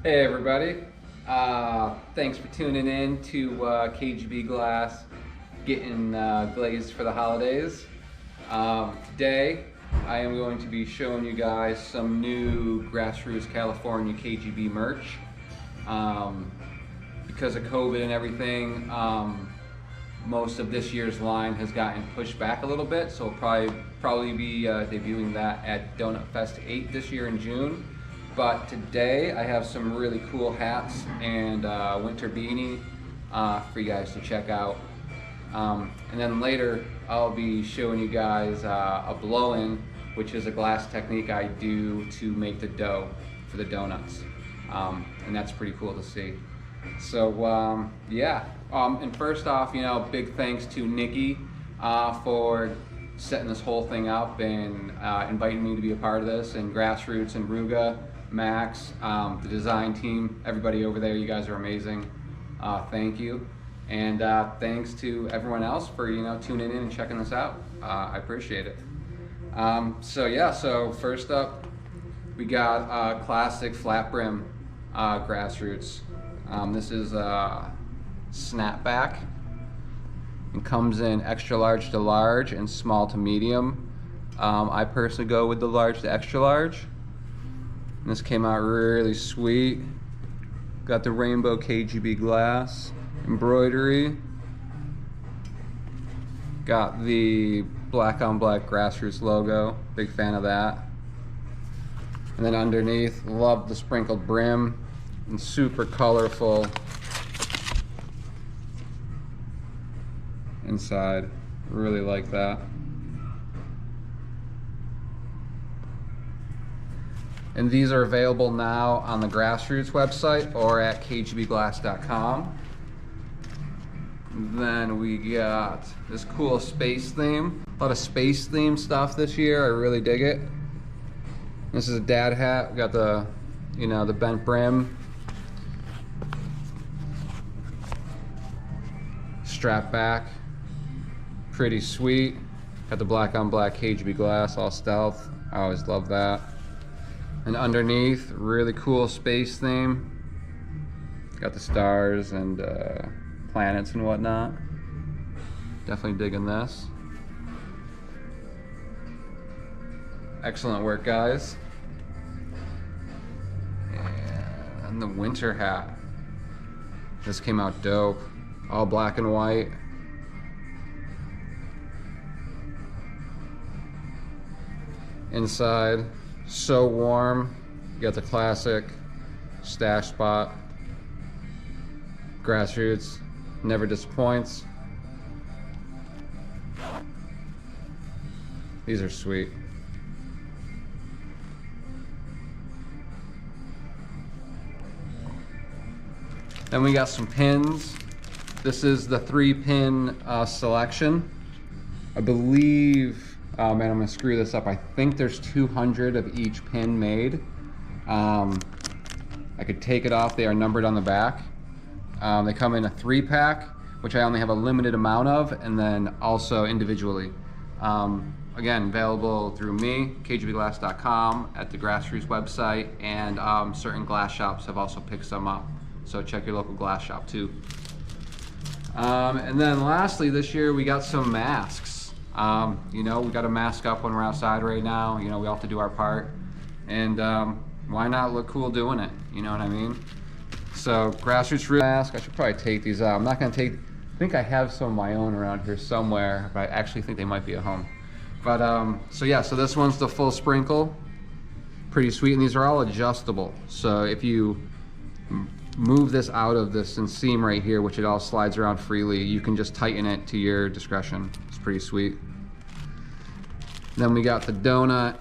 Hey everybody, thanks for tuning in to KGB Glass, getting glazed for the holidays. Today I am going to be showing you guys some new Grassroots California KGB merch. Because of COVID and everything, most of this year's line has gotten pushed back a little bit, so we'll probably be debuting that at Donut Fest 8 this year in June. But today I have some really cool hats and winter beanie for you guys to check out. And then later I'll be showing you guys a blow-in, which is a glass technique I do to make the dough for the donuts. And that's pretty cool to see. So yeah, and first off, big thanks to Nikki for setting this whole thing up and inviting me to be a part of this, and Grassroots and Ruga, Max, the design team, everybody over there, you guys are amazing. Thank you. And thanks to everyone else for tuning in and checking this out. I appreciate it. So first up we got classic flat brim Grassroots. This is a snapback and comes in extra large to large and small to medium. I personally go with the large to extra large. And this came out really sweet. Got the rainbow KGB glass embroidery. Got the black on black Grassroots logo. Big fan of that. And then underneath, love the sprinkled brim and super colorful inside. Really like that. And these are available now on the Grassroots website or at kgbglass.com. Then we got this cool space theme. A lot of space theme stuff this year. I really dig it. This is a dad hat. We got the, the bent brim. Strap back. Pretty sweet. Got the black on black KGB glass, all stealth. I always love that. And underneath, really cool space theme. Got the stars and planets and whatnot. Definitely digging this. Excellent work, guys. And the winter hat. This came out dope. All black and white. Inside, so warm. You got the classic stash spot. Grassroots never disappoints. These are sweet. Then we got some pins. This is the 3-pin selection. I believe, oh man, I'm gonna screw this up. I think there's 200 of each pin made. I could take it off. They are numbered on the back. They come in a 3-pack, which I only have a limited amount of, and then also individually. Again, available through me, kgbglass.com, at the Grassroots website, and certain glass shops have also picked some up. So check your local glass shop too. And then lastly, this year we got some masks. We got to mask up when we're outside right now. We all have to do our part. And why not look cool doing it? You know what I mean? So Grassroots mask, I should probably take these out. I'm not gonna take, I think I have some of my own around here somewhere, but I actually think they might be at home. But so this one's the full sprinkle. Pretty sweet, and these are all adjustable. So if you move this out of this seam right here, which it all slides around freely, you can just tighten it to your discretion. It's pretty sweet. Then we got the donut,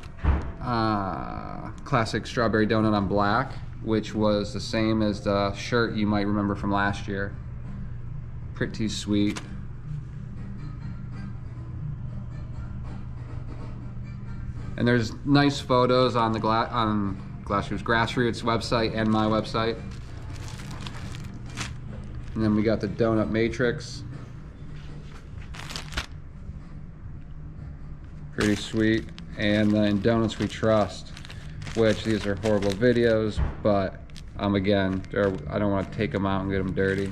classic strawberry donut on black, which was the same as the shirt you might remember from last year. Pretty sweet. And there's nice photos on the Grassroots website and my website. And then we got the donut matrix. Pretty sweet. And then Donuts We Trust, which these are horrible videos, but Again, I don't want to take them out and get them dirty.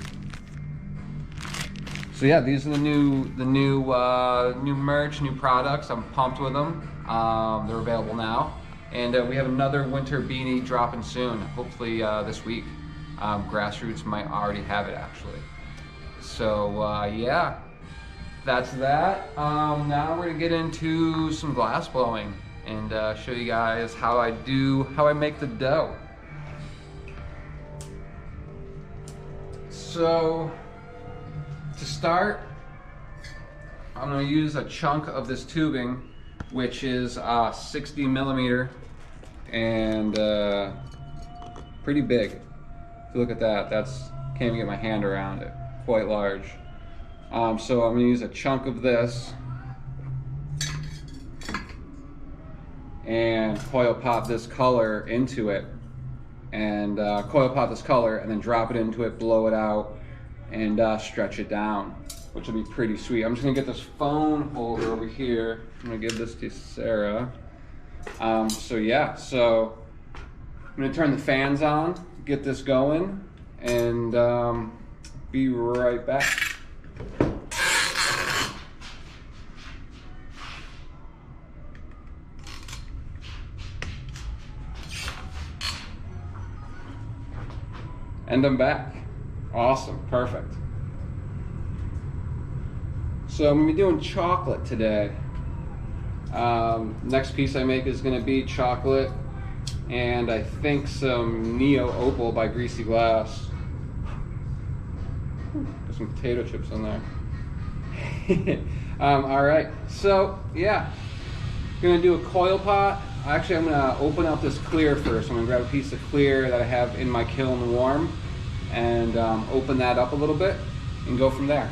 So yeah, these are the new merch, new products. I'm pumped with them. They're available now, and we have another winter beanie dropping soon. Hopefully this week. Grassroots might already have it actually. So yeah, that's that. Now we're gonna get into some glass blowing and show you guys how I make the dough. So to start, I'm going to use a chunk of this tubing, which is 60 millimeter and pretty big. If you look at that, can't even get my hand around it, quite large. So I'm going to use a chunk of this and coil pop this color into it. And coil pop this color and then drop it into it, blow it out, and stretch it down, which will be pretty sweet. I'm just gonna get this phone holder over here. I'm gonna give this to Sarah. So yeah, so I'm gonna turn the fans on, get this going, and be right back. And I'm back. Awesome, perfect. So I'm gonna be doing chocolate today. Next piece I make is gonna be chocolate and I think some Neo Opal by Greasy Glass. Got some potato chips in there. All right, so yeah, gonna do a coil pot. Actually, I'm gonna open up this clear first. I'm gonna grab a piece of clear that I have in my kiln warm and open that up a little bit and go from there.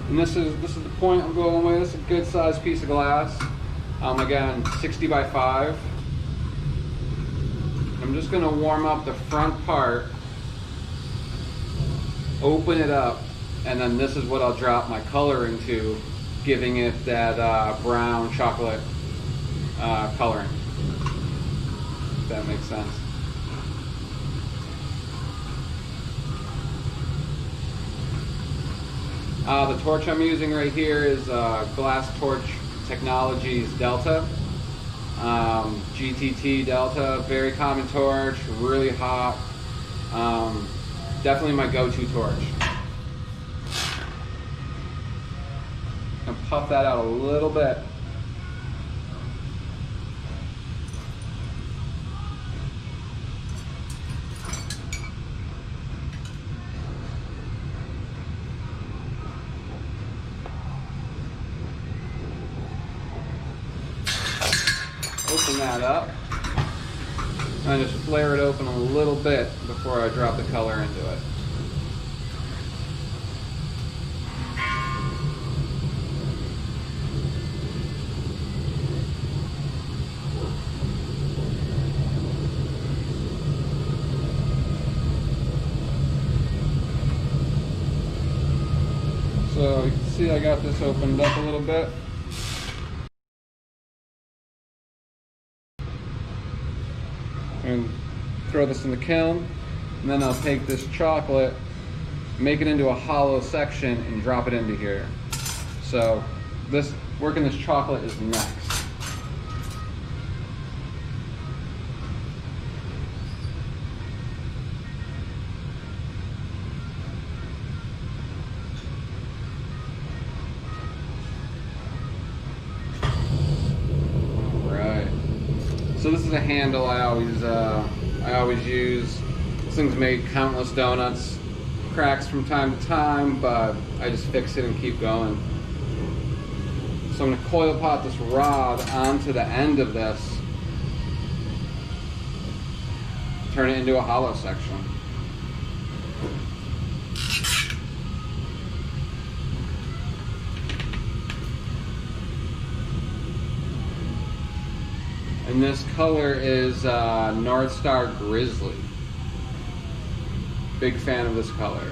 And this is the point I'm going with. It's a good sized piece of glass. Again, 60 by 5. I'm just gonna warm up the front part, open it up, and then this is what I'll drop my color into, giving it that brown chocolate coloring, if that makes sense. The torch I'm using right here is Glass Torch Technologies Delta. GTT Delta, very common torch, really hot. Definitely my go-to torch. And puff that out a little bit. Open that up. And just flare it open a little bit before I drop the color into it. So you can see I got this opened up a little bit. And throw this in the kiln, and then I'll take this chocolate, make it into a hollow section, and drop it into here. So working this chocolate is next. So this is a handle I always use. This thing's made countless donuts, cracks from time to time, but I just fix it and keep going. So I'm going to coil pot this rod onto the end of this, turn it into a hollow section. And this color is North Star Grizzly. Big fan of this color.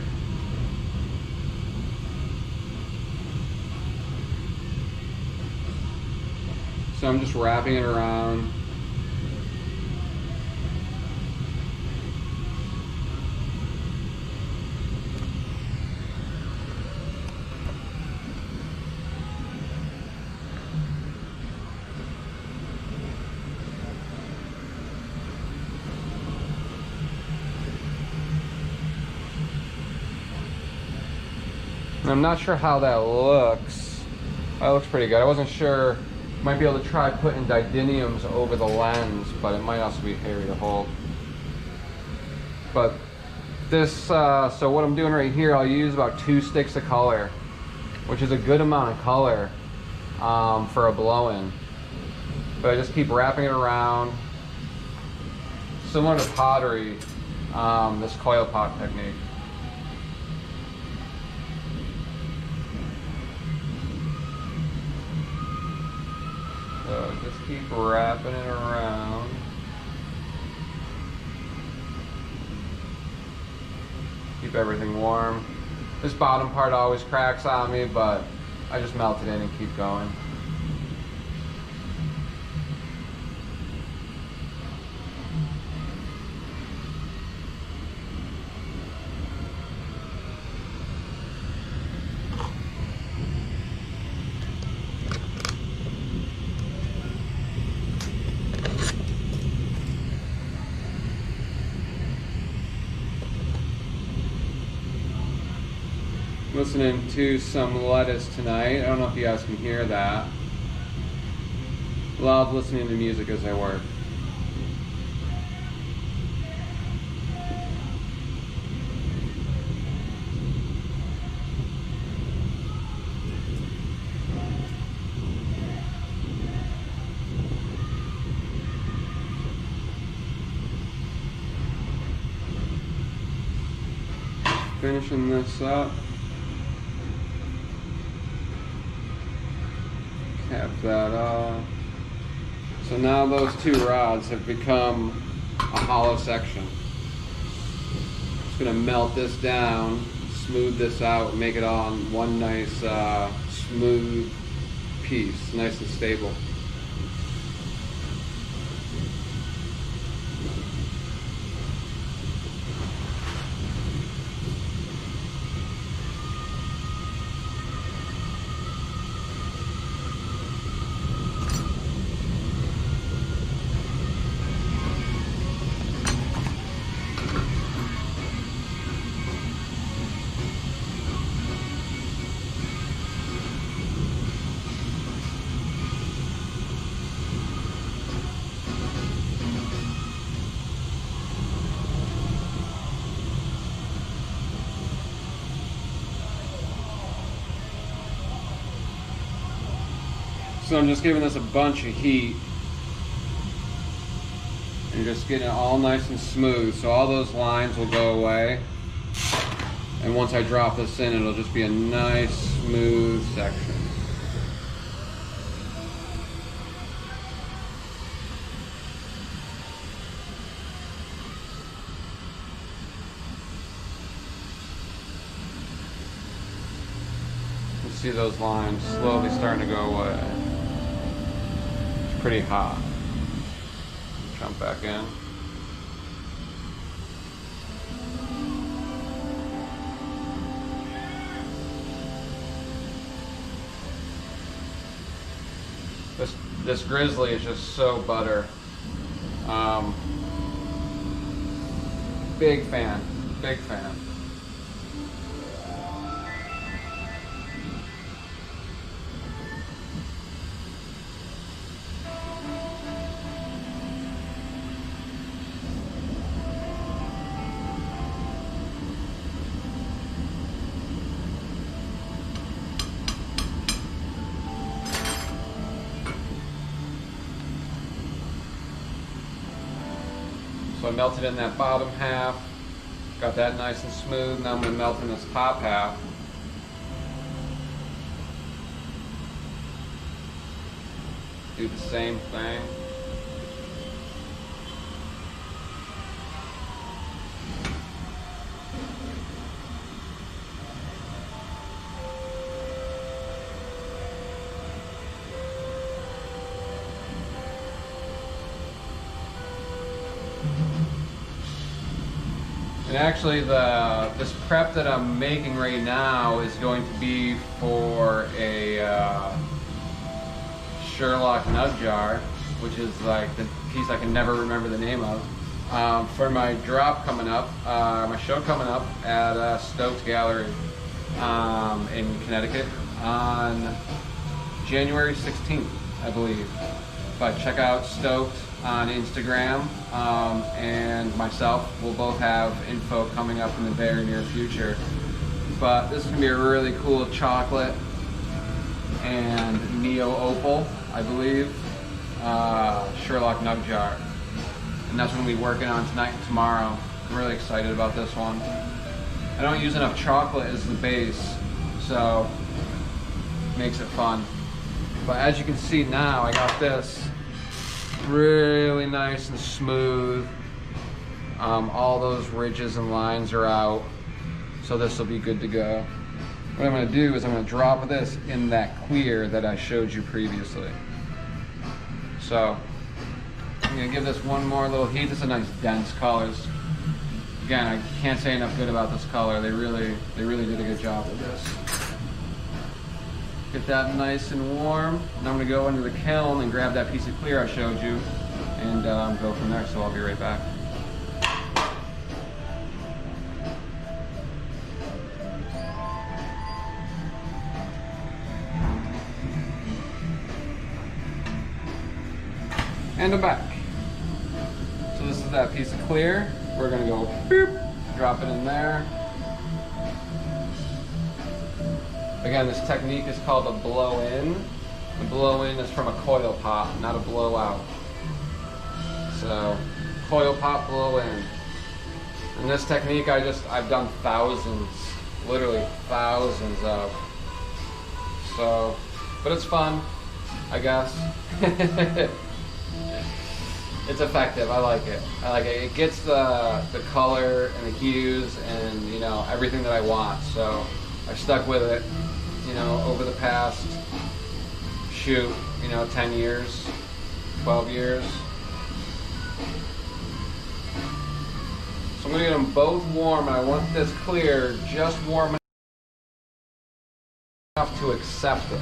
So I'm just wrapping it around. I'm not sure how that looks. That looks pretty good. I wasn't sure. Might be able to try putting didiniums over the lens, but it might also be hairy to hold. But this, so what I'm doing right here, I'll use about 2 sticks of color, which is a good amount of color for a blow-in. But I just keep wrapping it around, similar to pottery, this coil pot technique. So just keep wrapping it around. Keep everything warm. This bottom part always cracks on me, but I just melt it in and keep going. Listening to some lettuce tonight. I don't know if you guys can hear that. Love listening to music as I work. Finishing this up. Cap that off. So now those 2 rods have become a hollow section. Just gonna melt this down, smooth this out, make it all one nice smooth piece, nice and stable. So I'm just giving this a bunch of heat and just getting it all nice and smooth, so all those lines will go away. And once I drop this in, it'll just be a nice smooth section. You see those lines slowly starting to go away. Pretty hot. Jump back in. This grizzly is just so butter. Big fan, big fan. So I melted in that bottom half, got that nice and smooth. Now I'm going to melt in this top half. Do the same thing. And actually this prep that I'm making right now is going to be for a Sherlock nug jar, which is like the piece I can never remember the name of, for my drop coming up, my show coming up at Stokes Gallery in Connecticut on January 16th, I believe. But check out Stokes on Instagram, and myself will both have info coming up in the very near future. But this is gonna be a really cool chocolate and neo opal, I believe, Sherlock nug jar, and that's what we'll be working on tonight and tomorrow. I'm really excited about this one. I don't use enough chocolate as the base, so it makes it fun. But as you can see now, I got this really nice and smooth. All those ridges and lines are out, so this will be good to go. What I'm going to do is I'm going to drop this in that clear that I showed you previously. So I'm going to give this one more little heat. This is a nice dense color. Again, I can't say enough good about this color. They really did a good job with this. Get that nice and warm. And I'm going to go into the kiln and grab that piece of clear I showed you and go from there. So I'll be right back. And I'm back. So this is that piece of clear. We're gonna go boop, drop it in there. Again, this technique is called a blow-in. The blow-in is from a coil pop, not a blowout. So, coil pop, blow-in. And this technique I've done thousands, literally thousands of. So, but it's fun, I guess. It's effective. I like it. It gets the color and the hues and, you know, everything that I want. So I stuck with it, you know, over the past, 10 years, 12 years. So I'm gonna get them both warm, and I want this clear just warm enough to accept it.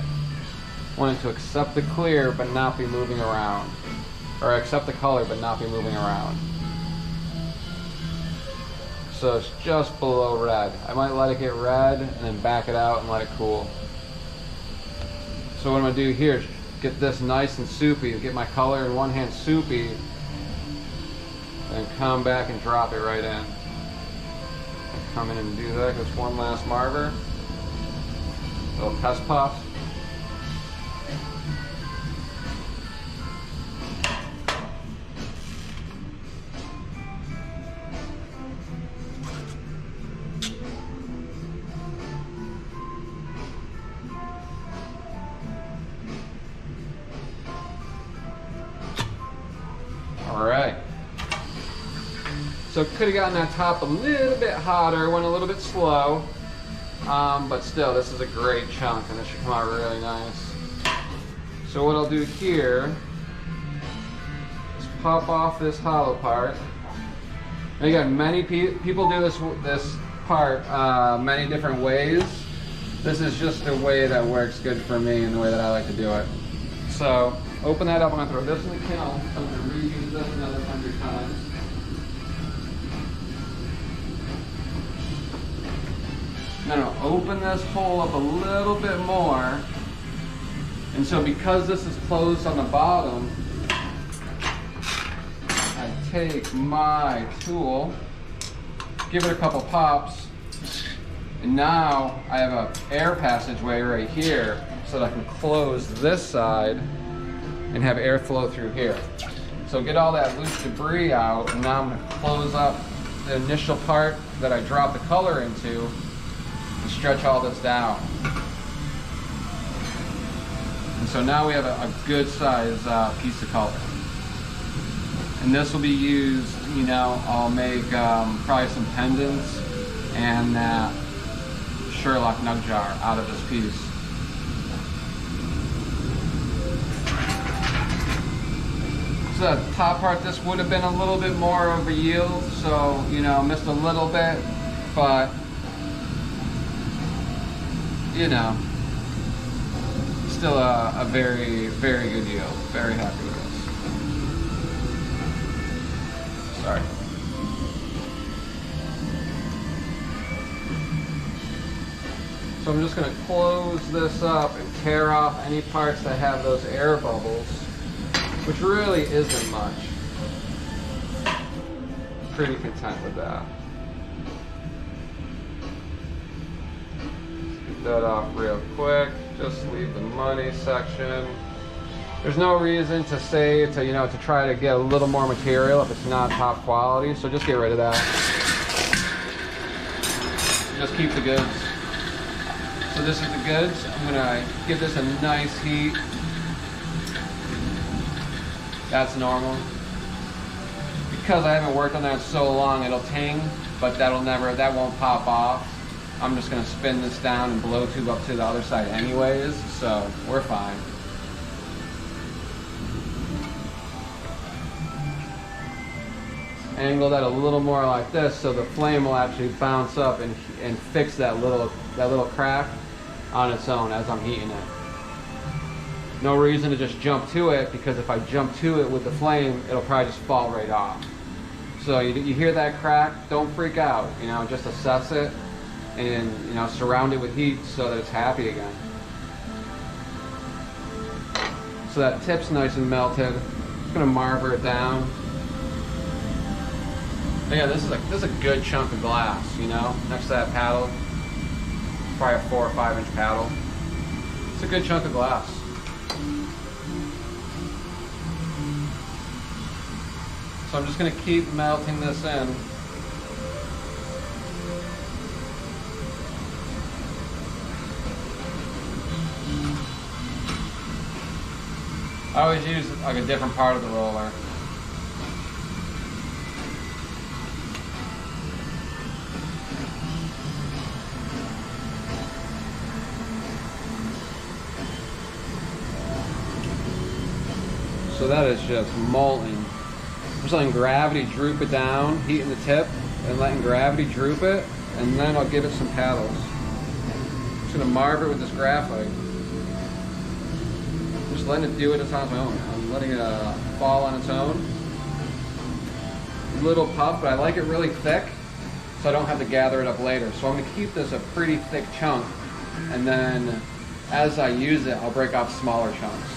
I want it to accept the clear but not be moving around. Or accept the color but not be moving around. So it's just below red. I might let it get red and then back it out and let it cool. So what I'm going to do here is get this nice and soupy, get my color in one hand soupy, and come back and drop it right in. Come in and do that. Just one last marver. Little test puff. Alright, so could have gotten that top a little bit hotter, went a little bit slow, but still this is a great chunk and this should come out really nice. So what I'll do here is pop off this hollow part. And again, many people do this part many different ways. This is just the way that works good for me and the way that I like to do it. So open that up. I'm going to throw this in the kiln. I'm going to reuse this another 100 times. And then I'll open this hole up a little bit more. And so because this is closed on the bottom, I take my tool, give it a couple pops, and now I have an air passageway right here so that I can close this side and have airflow through here. So get all that loose debris out, and now I'm going to close up the initial part that I dropped the color into and stretch all this down. And so now we have a good size piece of color. And this will be used, you know, I'll make probably some pendants and that Sherlock nug jar out of this piece. So the top part, this would have been a little bit more of a yield, so you know, missed a little bit, but you know, still a very, very good yield. Very happy with this. Sorry. So I'm just going to close this up and tear off any parts that have those air bubbles, which really isn't much. Pretty content with that. Get that off real quick. Just leave the money section. There's no reason to say to, you know, to try to get a little more material if it's not top quality, so just get rid of that. Just keep the goods. So this is the goods. I'm gonna give this a nice heat. That's normal. Because I haven't worked on that in so long, it'll ting, but that won't pop off. I'm just gonna spin this down and blow tube up to the other side anyways, so we're fine. Angle that a little more like this so the flame will actually bounce up and fix that little crack on its own as I'm heating it. No reason to just jump to it, because if I jump to it with the flame, it'll probably just fall right off. So you hear that crack, don't freak out, you know, just assess it and, you know, surround it with heat so that it's happy again. So that tip's nice and melted. Just gonna marver it down. But yeah, this is a good chunk of glass, you know, next to that paddle. Probably a 4 or 5 inch paddle. It's a good chunk of glass. So I'm just gonna keep melting this in. I always use like a different part of the roller. So that is just molten. I'm just letting gravity droop it down, heating the tip, and letting gravity droop it, and then I'll give it some paddles. I'm just gonna marve it with this graphite. Just letting it do it on its own. I'm letting it fall on its own. Little puff, but I like it really thick, so I don't have to gather it up later. So I'm gonna keep this a pretty thick chunk, and then as I use it, I'll break off smaller chunks.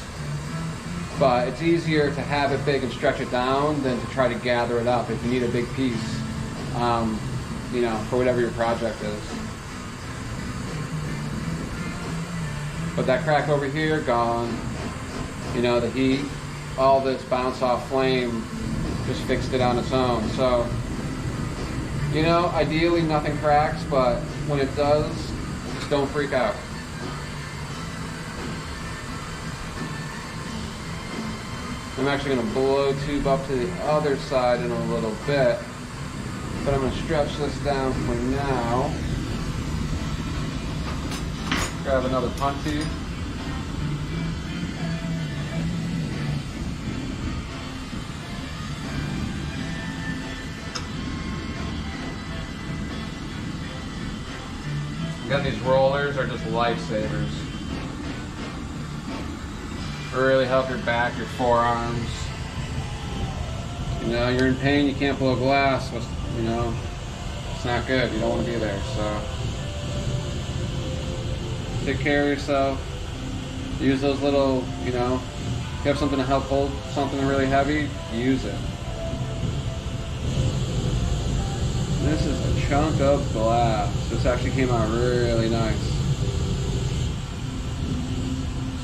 But it's easier to have it big and stretch it down than to try to gather it up if you need a big piece, you know, for whatever your project is. But that crack over here, gone. You know, the heat, all this bounce off flame just fixed it on its own. So, you know, ideally nothing cracks, but when it does, just don't freak out. I'm actually going to blow tube up to the other side in a little bit, but I'm going to stretch this down for now. Grab another punty. Again, these rollers are just lifesavers. Really help your back, your forearms. You know, you're in pain, you can't blow glass. You know, it's not good. You don't want to be there. So take care of yourself. Use those little, you know, if you have something to help hold something really heavy, use it. This is a chunk of glass. This actually came out really nice.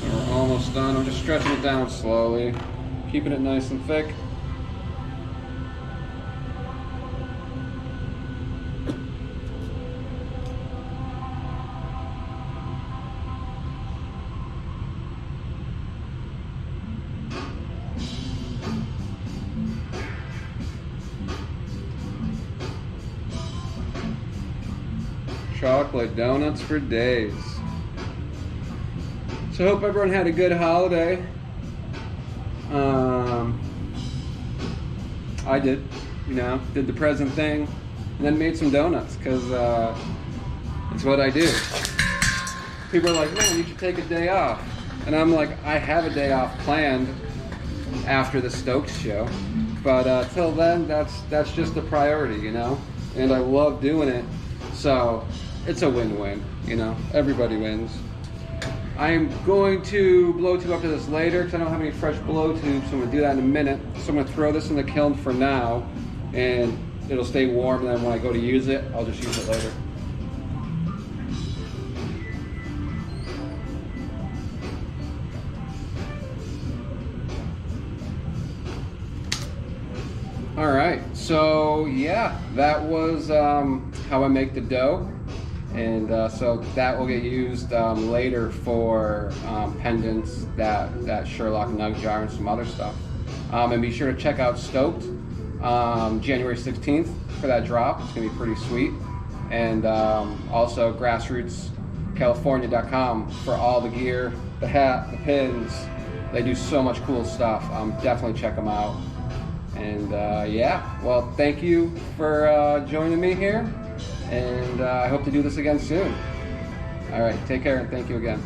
We're almost done. I'm just stretching it down slowly, keeping it nice and thick. Chocolate donuts for days. So I hope everyone had a good holiday. I did, you know, did the present thing, and then made some donuts, because it's what I do. People are like, man, you should take a day off. And I'm like, I have a day off planned after the Stokes show, but till then, that's just a priority, you know? And I love doing it, so it's a win-win, you know? Everybody wins. I'm going to blow tube up to this later because I don't have any fresh blow tubes, so I'm going to do that in a minute. So I'm going to throw this in the kiln for now, and it'll stay warm, and then when I go to use it, I'll just use it later. All right, so yeah, that was how I make the dough. And so that will get used later for pendants, that Sherlock nug jar, and some other stuff. And be sure to check out Stoked January 16th for that drop. It's gonna be pretty sweet. And also grassrootscalifornia.com for all the gear, the hat, the pins. They do so much cool stuff. Definitely check them out. And yeah, well, thank you for joining me here. And I hope to do this again soon. All right, take care, and thank you again.